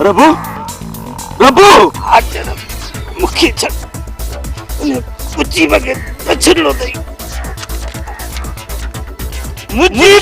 प्रभु प्रभु आचर मुखी छन कुची बगे छड़लो दई मुझे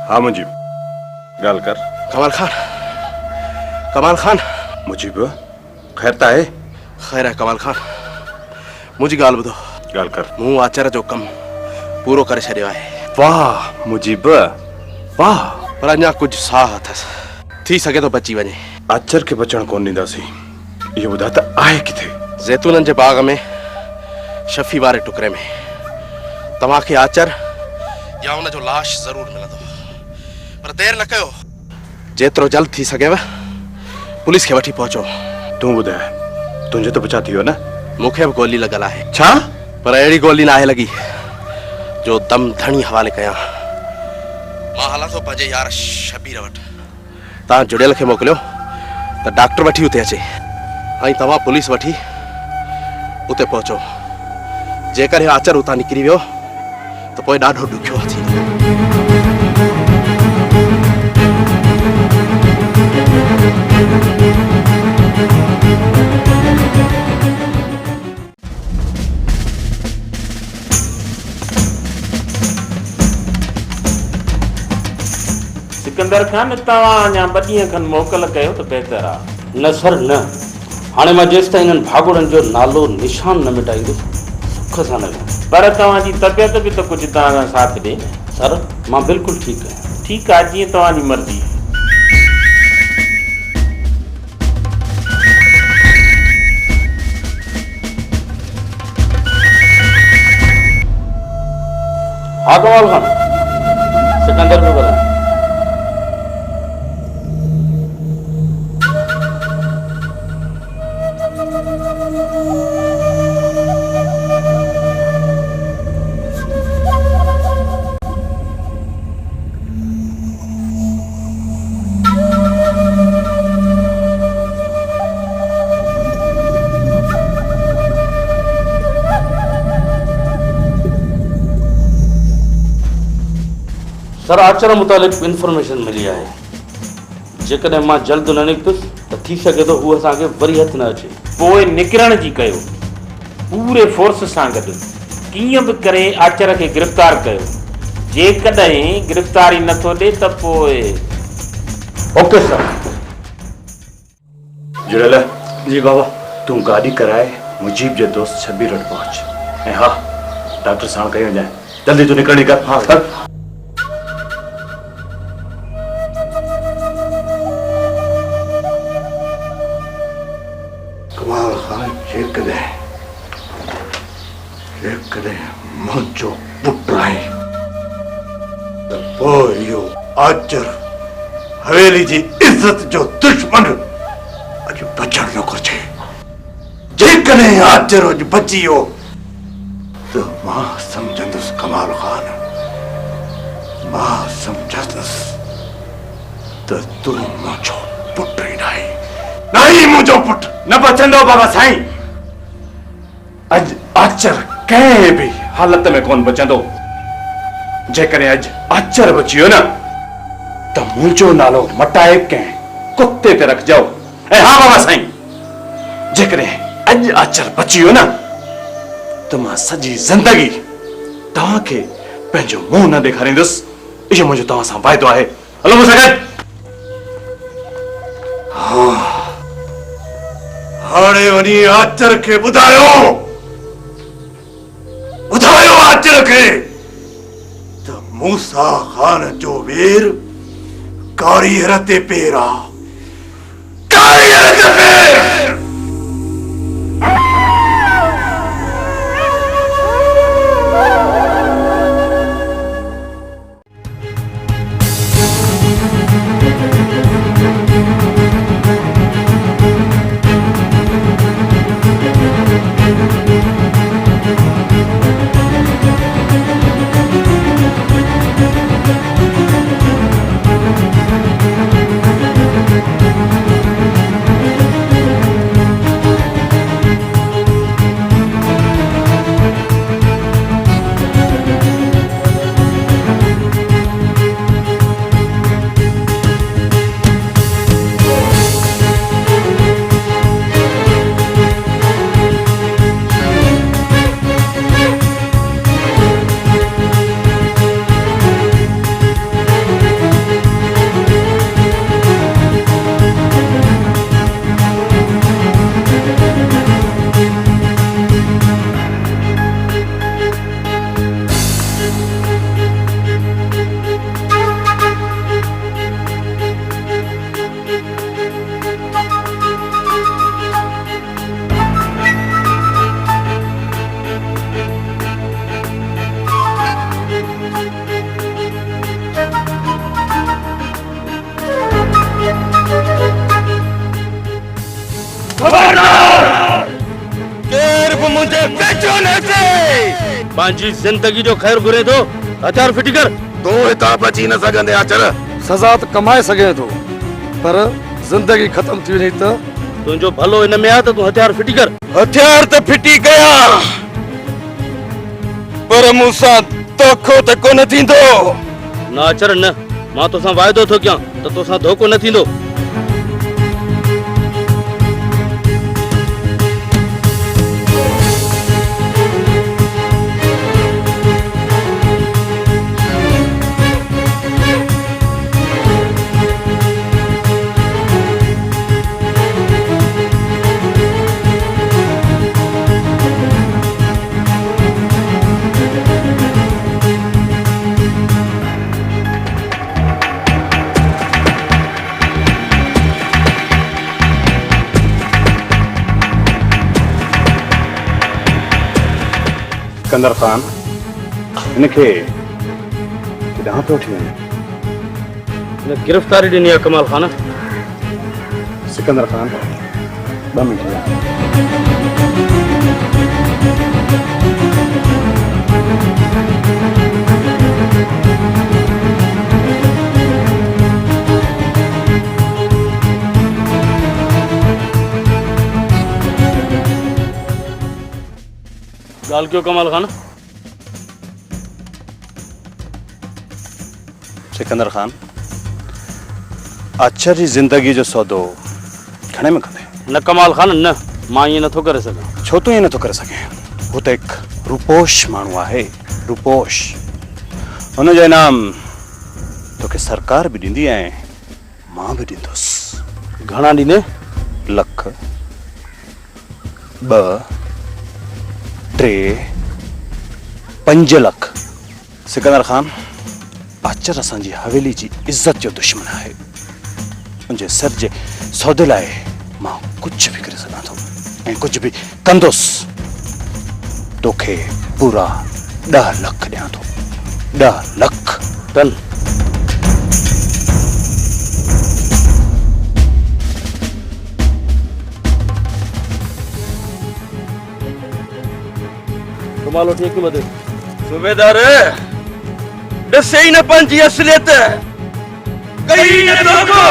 हाँ मुजीब गाल कर। कमाल खान मुजीब खैर ता है? खैर है कमाल खान, मुझे गाल बदो। गाल कर। मुंह आचार जो कम पूरो करे छड़ियो है। वाह मुजीब वाह, पर अञा कुछ साह अथस, थी सके तो बची वने। आचर के बचण कोन नींदासी, ये ॿुधा त आहे किथे? जैतूनन जे बाग में शफी वारे टुकरे में तव्हां खे आचर या उन जो लाश जरूर मिलंदो, पर देर न कयो, जेतिरो जल्द थी सकेव पुलिस खे वठी पहुचो। तूं ॿुधाए, तुंहिंजो त बचा थी वियो न? मूंखे बि गोली लॻल आहे। छा? पर अहिड़ी गोली नाहे लॻी जो दम धणी हवाले कयां। मां हलां थो पंहिंजे यार शबीर वटि, तव्हां जुड़ियल खे मोकिलियो त डॉक्टर वठी उते अचे, ऐं तव्हां पुलिस वठी उते पहुचो। जेकर आचर उतां निकिरी वियो त पोइ ॾाढो ॾुखियो थींदो। सिकंदर खान, तव्हां अञा 2 ॾींहं खनि मोकल कयो त बहितर आहे। न सर न, हाणे मां जेसिताईं इन्हनि भागुड़नि जो नालो निशान न मिटाईंदुसि दुख सां लॻा। पर तव्हांजी तबियत बि त कुझु तव्हां साथ ॾे न। सर मां बिल्कुलु ठीकु आहियां। ठीकु आहे, जीअं तव्हांजी मर्ज़ी। हा कमाल खान, सिकंदर पियो ॻाल्हायां। सर आचर मुतालिक़ इंफॉर्मेशन मिली आहे। जेकॾहिं मां जल्द न निकितुसि त थी सघे थो हू असांखे वरी हथु न अचे। पोइ निकिरण जी कयो, पूरे फोर्स सां गॾु कीअं बि करे आचर खे गिरफ़्तार कयो। जेकॾहिं गिरफ़्तारी नथो ॾे त पोइ ओके सर। जुड़ेल जी बाबा। तूं गाॾी कराए मुजीब जे दोस्त शबीर वटि पहुच ऐं हा डॉक्टर सां कई वञाए। जल्दी तूं निकिरणी कर। हाँ सर। कमाल खान जेकॾहिं मुंहिंजो पुटु आहे त पोइ इहो आचर हवेली जी इज़त जो दुश्मन अॼु बचण न घुरिजे। जेकॾहिं आचर अॼु बची वियो त मां सम्झंदुसि कमाल खान, मां सम्झंदुसि त तूं मुंहिंजो पुटु ई नहीं मुंहिंजो पुटु न बचंदो बाबा साईं। अॼु आचर कंहिं बि हालत में कोन बचंदो। जेकॾहिं अॼु आचर बची वियो न त मुंहिंजो नालो मटाए कंहिं कुत्ते ते रखजो। ऐं हा बाबा साईं, जेकॾहिं अॼु आचर बची वियो न त मां सॼी ज़िंदगी तव्हांखे पंहिंजो मुंहुं न ॾेखारींदुसि। इहो मुंहिंजो तव्हां सां वाइदो आहे। हलो मूंसां गॾु। हाणे वञी आचर खे ॿुधायो आचर खे त मूसा खान जो वीर कारीगर ते पेर आहे। कारीगर ते पेर। पंहिंजी जिंदगी जो ख़ैर घुरे थो, हथियार फिटी कर। तूं हितां बची न सघंदे आचर। सज़ा त कमाए सघे थो, पर जिंदगी ख़त्म थी वञे त तुंहिंजो भलो हिन में आहे त तूं हथियार फिटी कर। हथियार त फिटी कया, पर मूंसां धोखो त कोन थींदो। न अचर न, मां तोसां वाइदो थो कयां त तोसां धोखो न थींदो। सिकंदर खान इनके किथां पियो वठी वञे? गिरफ्तारी ॾिनी आहे कमाल खान। सिकंदर खान 2 मिंट ॻाल्हि कयो कमाल खान। सिकंदर खान आचर जी जिंदगी जो सौदो घणे में खपे? न कमाल खान न, मां ईअं नथो करे सघां। छो तूं ईअं नथो करे सघे? हू त हिकु रूपोश माण्हू आहे, रूपोश। हुनजो इनाम तोखे सरकार बि ॾींदी ऐं मां बि ॾींदुसि। घणा ॾींदे? 1 लख 2 3 5 लख। सिकंदर खान आचर असांजी हवेली जी इज्जत जो दुश्मन आहे। उनजे सर जे सौदे लाइ मां कुझु बि करे सघां थो ऐं कुझु बि कंदुसि। तोखे पूरा 10 लख ॾियां थो। 10 लख टन। कमाल वठी हिकु ॿधे। सूबेदार ॾिसे ई न पंहिंजी असलियत, कई न धोखो।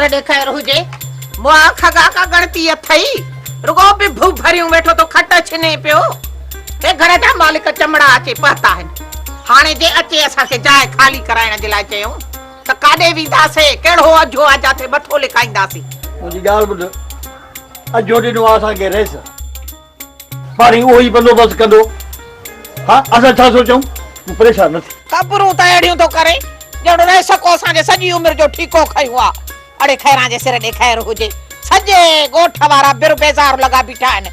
ॾेखार हुजे मुआ खगा का गणती अथई रुगो बि भू भरियूं वेठो तो खट छिने पियो। हे घर जा मालिक चमड़ा अचे पता आहिनि। हाणे जे अचे असांखे जाइ खाली कराइण जे लाइ चयूं त काॾे वेंदासीं? कहिड़ो अजो आहे जाते मथो लिखाईंदासीं? मुंहिंजी ॻाल्हि ॿुध, अजो ॾिनो आहे असांखे रेस, पाणी उहो ई बंदोबस्तु कंदो। हा असां छा सोचूं? तूं परेशान न थी। कबरूं त अहिड़ियूं थो करे ॼण रेस को असांजे सॼी उमिरि जो ठीको खयूं आहे। अड़े खैरां जे सिर ॾे खैर हुजे, सॼे ॻोठ वारा बिर बेज़ार लॻा बीठा आहिनि।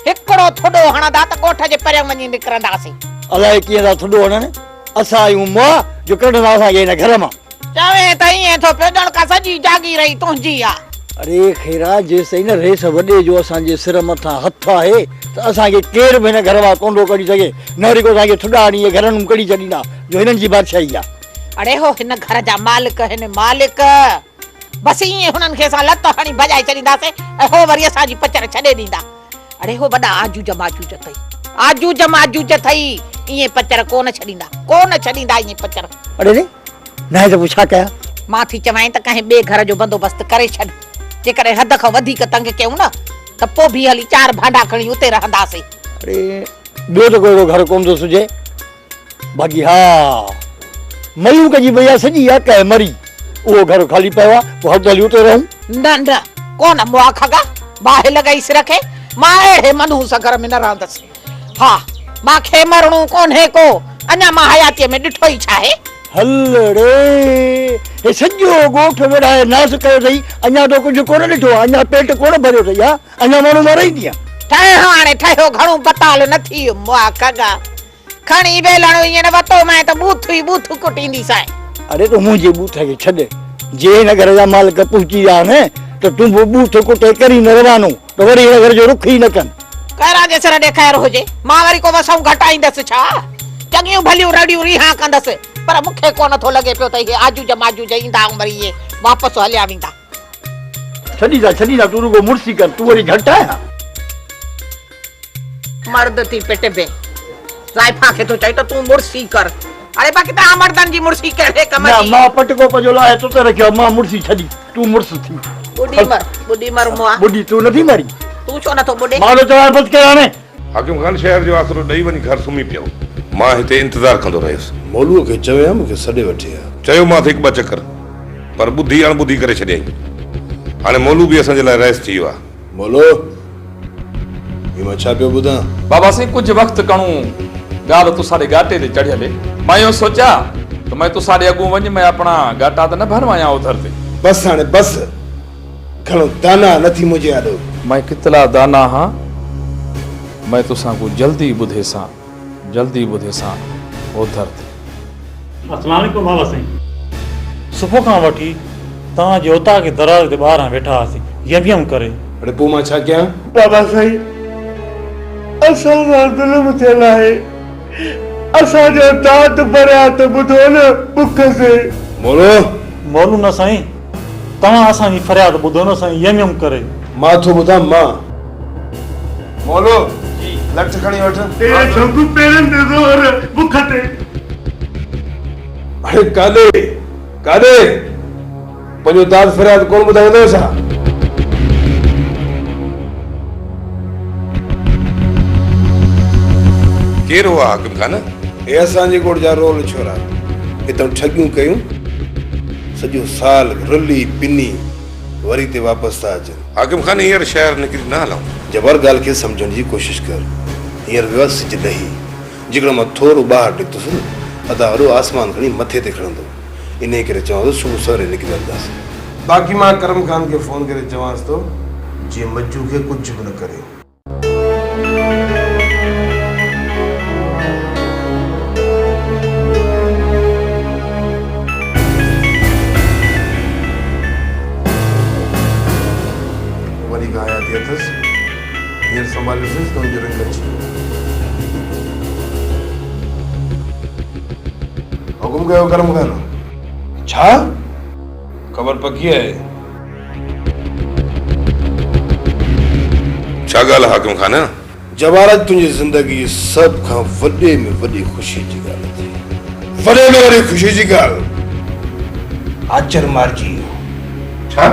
हिकिड़ो थुॾो हणंदा त ॻोठ जे परियां वञी निकिरंदासीं। अलाए कीअं था थुॾो हणनि? असां आहियूं मुआ जो कढंदा असांखे हिन घर मां। चवे त ईअं थो पियो ॼण का सॼी जागी रही तुंहिंजी आहे। अरे खैरा जेसिताईं न रेस वॾे जो असांजे सिर मथां हथु आहे त असांखे केर बि हिन घर मां कोंडो कढी सघे न। वरी को असांखे थुॾा हणी घरनि में कढी छॾींदा जो हिननि जी बादशाही आहे। अड़े हो हिन घर जा मालिक हिन मालिक बस ईअं हुननि खे असां लत हणी भॼाए छॾींदासीं ऐं हो वरी असांजी पचर छॾे ॾींदा। अड़े हो वॾा आजूज माजूज अथई, आजूज माजूज अथई। ईअं पचर कोन छॾींदा ईअं पचर। अड़े न न त पोइ छा कयां? मां थी चवां त कंहिं ॿिए घर जो बंदोबस्तु करे छॾ। जेकॾहिं हद खां वधीक तंग कयूं न त पोइ बि हली 4 भांडा खणी उते रहंदासीं। अरे ॿियो त कोई घर कोन थो सुझे। बाक़ी हा मयूक जी भैया सॼी आहे कंहिं मरी, उहो घर खाली पियो आहे, पोइ हद हली उते रहूं। न न कोन मुआ खगा बाहि लॻाई सिर खे। मां अहिड़े मनहूस घर में न रहंदसि। हा मांखे मरणो कोन्हे को, अञा मां हयातीअ में ॾिठो ई छा आहे। हल रे हे सॼो ॻोठ विढ़ाए नास कयो अथई, अञा तो कुझु कोन ॾिठो आहे, अञा पेट कोन भरियो अथई, हा अञा माण्हू मराईंदी आहे। ठहियो हाणे ठहियो, घणो बताल न थी वियो मुआ खगा खणी वेलणो ईअं न वतो मैं त बूथ ई बूथ कुटींदी सां। अरे तूं मुंहिंजे बूथ खे छॾ, जे हिन घर जा मालिक पहुची विया न त तूं बि बूथ कुटे करी न रवानो त वरी हिन घर जो रुख ई न कनि। कहिड़ा जे सर ॾेखार हुजे, मां वरी को वसऊं घटाईंदसि छा? चङियूं भलियूं रड़ियूं रिहा कंदसि, पर मूंखे कोन थो लॻे पियो त इहे आजूज माजूज ईंदा ऐं वरी इहे वापसि हलिया वेंदा। छॾींदा तूं रुगो मुड़सी कर, तूं वरी घटि आहियां। मर्द थी पिटबे, ज़ाइफा खे तो चई त तूं मुड़सी कर। अरे बाक़ी तव्हां मर्दनि जी मुड़सी कहिड़े कम जी? मां पटको पजो लाहे तो त रखियो, मां मुड़सी छॾी, तूं मुड़स थी। बुढ़ी मर मुआ। बुढ़ी तूं नथी मरी, तूं छो नथो बुढ़े? मां तो चवां बस कर हाणे। हाकिम खान शहर जो आसरो ॾेई वञी घर सुम्ही पियो। मां हिते इंतज़ार कंदो रहियुसि। मौलूअ खे चयो मूंखे सॾे वठी आ। चयो मां हिकु ॿ चकर, पर ॿुधी अणॿुधी करे छॾियईं। हाणे मौलू बि असांजे लाइ रहिस थी वियो आहे। मौलो ये मां छा पियो ॿुधां? बाबा से कुछ वक्त कणू गाल तू साडे गाटे ते चढ़िया ले। मैं यो सोचा तो मैं तू साडे अगू वञ, मैं अपना गाटा त न भरवाया उधर ते। बस हाणे बस, घणो दाना नथी मुझे आॾो। मैं कितला दाना हां, मैं तुसां को जल्दी बुधे सा उधर ते। अस्सलाम वालेकुम बाबा साईं। सुबुह खां वठी तव्हां जे उता के दराज ते ॿाहिरां वेठा हुआसीं यम करे। अरे पोइ मां छा कयां? बाबा साईं, असां सां ज़ुल्म थियल आहे, असांजो दाद भरिया त ॿुधो न बुख से। मौलू न साईं, तव्हां असांजी फरियाद ॿुधो न साईं, यम करे। मां थो ॿुधां मां। मौलो लठ खणी वठ। तेरे छोकू पेरन दे ज़ोर बुख ते। अरे कादे पंहिंजो दाद फरियाद कोन ॿुधाईंदो छा? केरु हुआ हाकिम खान? हे असांजे ॻोठ जा रोल छोरा, हितां ठगियूं कयूं, सॼो साल रुली पिनी वरी ते वापसि था अचनि। हाकिम खान हींअर शहर निकिरी न हलूं। जबर ॻाल्हि खे सम्झण जी कोशिशि कर। हींअर वियो सिज ॾही, जेकॾहिं मां थोरो ॿाहिरि निकितुसि न अदा वॾो आसमान खणी मथे ते खणंदो। इन करे चवां थो सुबुह सवेरे निकिरी हलंदासीं। बाक़ी मां करम खान खे फोन करे चवांसि थो जीअं मज्जू खे कुझु बि न करे। वरी खां हयाती अथसि, हींअर संभालियोसीं त हुनजो रंग अची वियो। हुकुम कयो करम खान। छा ख़बर पकी आहे? छा ॻाल्हि हाकिम खान? जवारत तुंहिंजी ज़िंदगी सभ खां वॾे में वॾी ख़ुशी जी ॻाल्हि थी। वॾे में वॾी ख़ुशी जी ॻाल्हि आचर मारिजी वियो। छा?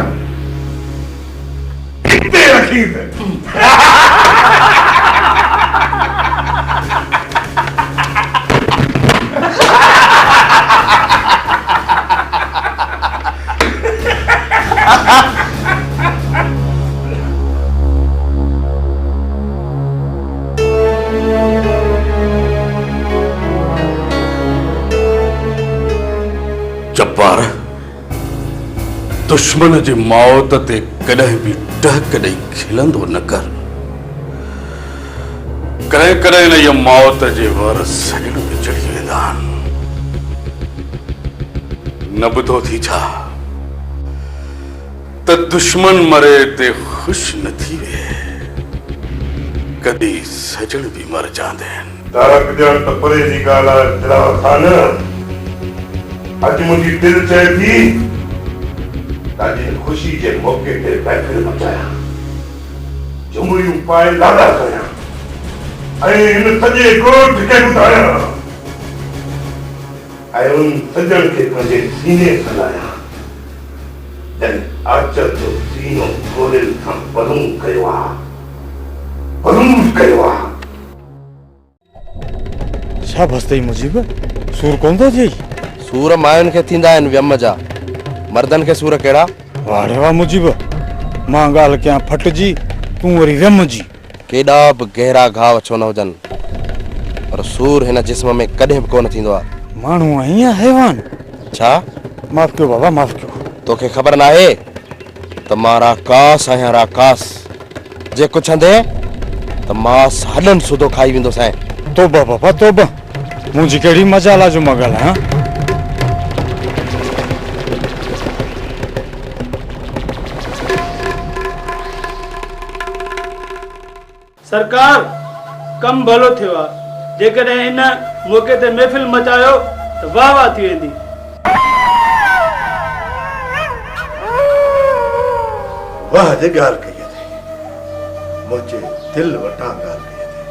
जब्बार, दुश्मन जी मौत ते कॾहिं बि टहक ॾेई खिलंदो न कर। कॾहिं कॾहिं न इहा मौत जे वर सॼण में चढ़ी वेंदा आहिनि। न ॿुधो थी छा त दुश्मन मरे ते ख़ुशि न थी वे, कॾहिं सजण बि मर जांदे आहिनि। तारक ॼण त परे जी ॻाल्हि आहे दिलावर खान। अॼु मुंहिंजी दिलि चए थी तव्हांजी ख़ुशी जे मौक़े ते महफ़िल मचायां, झुमरियूं पाए लाॾा कयां ऐं हिन सॼे ॻोठ खे ॿुधायां ऐं उन सजण खे पंहिंजे सीने हलायां जन आचर जो सीनो गोरियुनि खां बलूं कयो आहे, बलूं कयो आहे। छा बसतई मुजीब, सूर कोन थो थिए? सूर मायुनि खे थींदा आहिनि व्यम जा, मर्दनि खे सूर कहिड़ा? वाह वाह मुजीब, मां ॻाल्हि कयां फट जी, तूं वरी व्यम जी। केॾा बि गहरा घाव छो न हुजनि, पर सूर हिन जिस्म में कॾहिं बि कोन थींदो आहे। माण्हू आहीं या हैवान? छा माफ़ कयो बाबा, माफ़ कयो। तोखे ख़बर ना है त मां राकास आहियां, राकास। जे कुझु हंधे त मांस हॾनि सुधो खाई वेंदो साईं। तोबा बाबा तोबा, मुंहिंजी कहिड़ी मजाला जो मां ॻाल्हायां। सरकार कम भलो थियो आहे। जेकॾहिं इन मौक़े ते महफ़िल मचायो त वाह वाह थी वेंदी। वाह जे ॻाल्हि कई अथई, मुंहिंजे दिलि वटां ॻाल्हि कई अथई।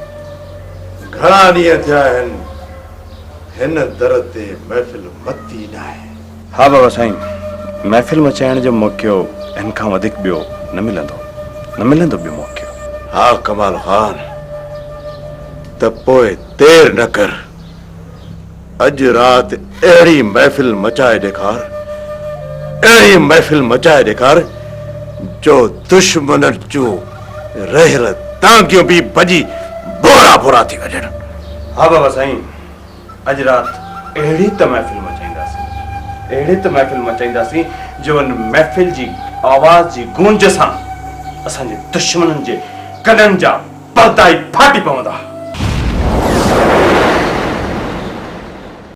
घणा ॾींहं थिया आहिनि हिन दर ते महफ़िल मती न आहे। हा बाबा साईं, महफ़िल मचाइण जो मौक़ो हिन खां वधीक ॿियो न मिलंदो ॿियो मौक़ो। हा कमाल ख़ान, त पोइ देर न कर, अॼु राति अहिड़ी महफ़िल मचाए ॾेखार, अहिड़ी महफ़िल मचाए ॾेखार जो दुश्मननि जूं रहियल टांगियूं बि भॼी बोरा बोरा थी वञनि। हा बाबा साईं, अॼु राति अहिड़ी त महफ़िल मचाईंदासीं जो उन महफ़िल जी आवाज़ जी गूंज सां असांजे दुश्मननि जे कननि जा पर्दा ई फाटी पवंदा।